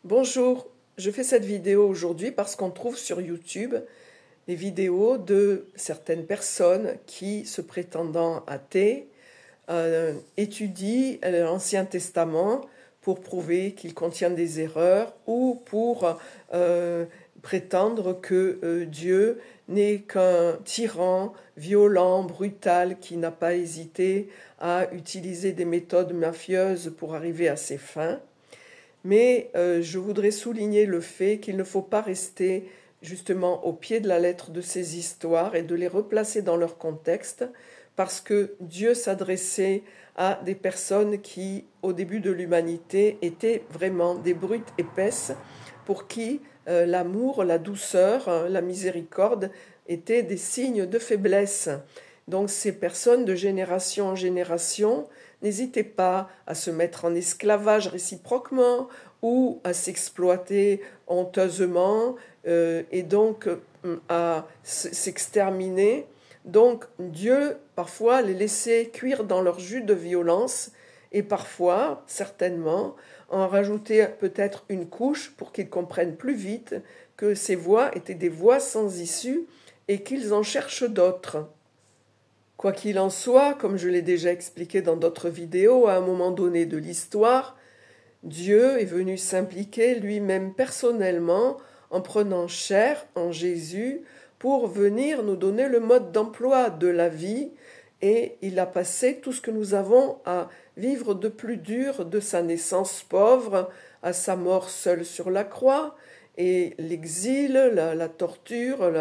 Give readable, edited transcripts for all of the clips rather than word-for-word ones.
Bonjour, je fais cette vidéo aujourd'hui parce qu'on trouve sur YouTube des vidéos de certaines personnes qui, se prétendant athées, étudient l'Ancien Testament pour prouver qu'il contient des erreurs ou pour prétendre que Dieu n'est qu'un tyran violent, brutal, qui n'a pas hésité à utiliser des méthodes mafieuses pour arriver à ses fins. Mais je voudrais souligner le fait qu'il ne faut pas rester justement au pied de la lettre de ces histoires et de les replacer dans leur contexte, parce que Dieu s'adressait à des personnes qui, au début de l'humanité, étaient vraiment des brutes épaisses, pour qui l'amour, la douceur, la miséricorde étaient des signes de faiblesse. Donc ces personnes, de génération en génération, n'hésitez pas à se mettre en esclavage réciproquement ou à s'exploiter honteusement et donc à s'exterminer. Donc Dieu, parfois, les laissait cuire dans leur jus de violence et parfois, certainement, en rajouter peut-être une couche pour qu'ils comprennent plus vite que ces voies étaient des voies sans issue et qu'ils en cherchent d'autres. Quoi qu'il en soit, comme je l'ai déjà expliqué dans d'autres vidéos, à un moment donné de l'histoire, Dieu est venu s'impliquer lui-même personnellement en prenant chair en Jésus pour venir nous donner le mode d'emploi de la vie, et il a passé tout ce que nous avons à vivre de plus dur, de sa naissance pauvre à sa mort seule sur la croix, et l'exil, la torture,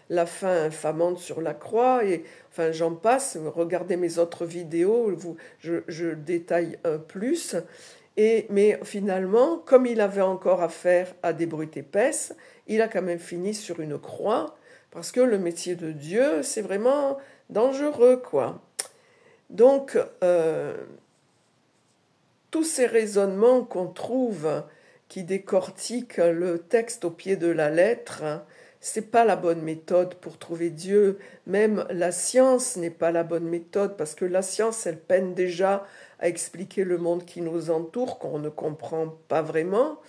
la faim infamante sur la croix, et enfin j'en passe. Regardez mes autres vidéos, je détaille plus. Mais finalement, comme il avait encore affaire à des brutes épaisses, il a quand même fini sur une croix, parce que le métier de Dieu, c'est vraiment dangereux, quoi. Donc, tous ces raisonnements qu'on trouve qui décortiquent le texte au pied de la lettre, c'est pas la bonne méthode pour trouver Dieu. Même la science n'est pas la bonne méthode, parce que la science, elle peine déjà à expliquer le monde qui nous entoure, qu'on ne comprend pas vraiment.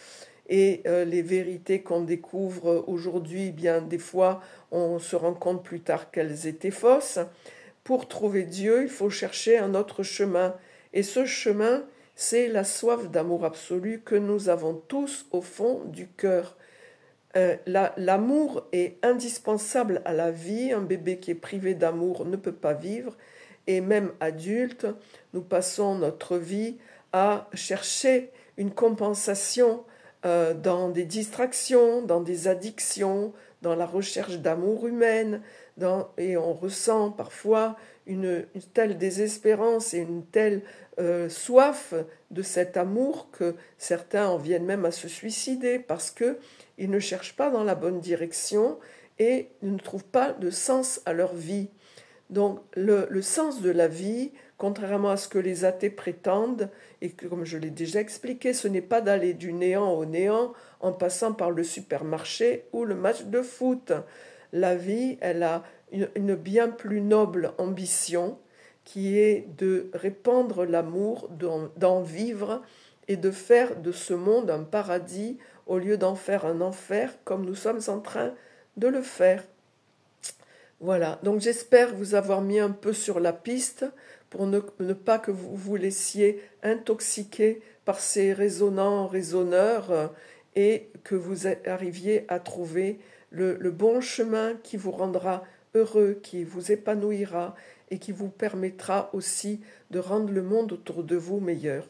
Et les vérités qu'on découvre aujourd'hui, bien des fois, on se rend compte plus tard qu'elles étaient fausses. Pour trouver Dieu, il faut chercher un autre chemin. Et ce chemin, c'est la soif d'amour absolu que nous avons tous au fond du cœur. L'amour est indispensable à la vie. Un bébé qui est privé d'amour ne peut pas vivre. Et même adulte, nous passons notre vie à chercher une compensation dans des distractions, dans des addictions, dans la recherche d'amour humaine, et on ressent parfois une telle désespérance et une telle soif de cet amour que certains en viennent même à se suicider, parce qu'ils ne cherchent pas dans la bonne direction et ne trouvent pas de sens à leur vie. Donc le sens de la vie, contrairement à ce que les athées prétendent, et que, comme je l'ai déjà expliqué, ce n'est pas d'aller du néant au néant en passant par le supermarché ou le match de foot. La vie, elle a une bien plus noble ambition, qui est de répandre l'amour, d'en vivre et de faire de ce monde un paradis au lieu d'en faire un enfer, comme nous sommes en train de le faire. Voilà, donc j'espère vous avoir mis un peu sur la piste pour ne pas que vous vous laissiez intoxiquer par ces raisonneurs et que vous arriviez à trouver le bon chemin qui vous rendra heureux, qui vous épanouira et qui vous permettra aussi de rendre le monde autour de vous meilleur.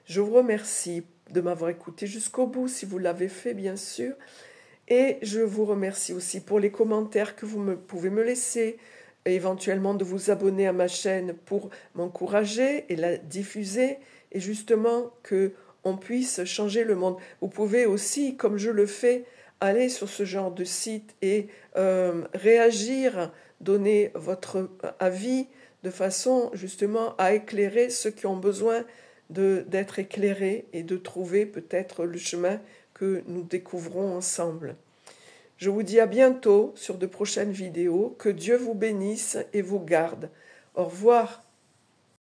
Je vous remercie de m'avoir écouté jusqu'au bout, si vous l'avez fait bien sûr. Et je vous remercie aussi pour les commentaires que vous pouvez me laisser, et éventuellement de vous abonner à ma chaîne pour m'encourager et la diffuser, et justement qu'on puisse changer le monde. Vous pouvez aussi, comme je le fais, aller sur ce genre de site et réagir, donner votre avis de façon justement à éclairer ceux qui ont besoin d'être éclairés et de trouver peut-être le chemin que nous découvrons ensemble. Je vous dis à bientôt sur de prochaines vidéos. Que Dieu vous bénisse et vous garde. Au revoir.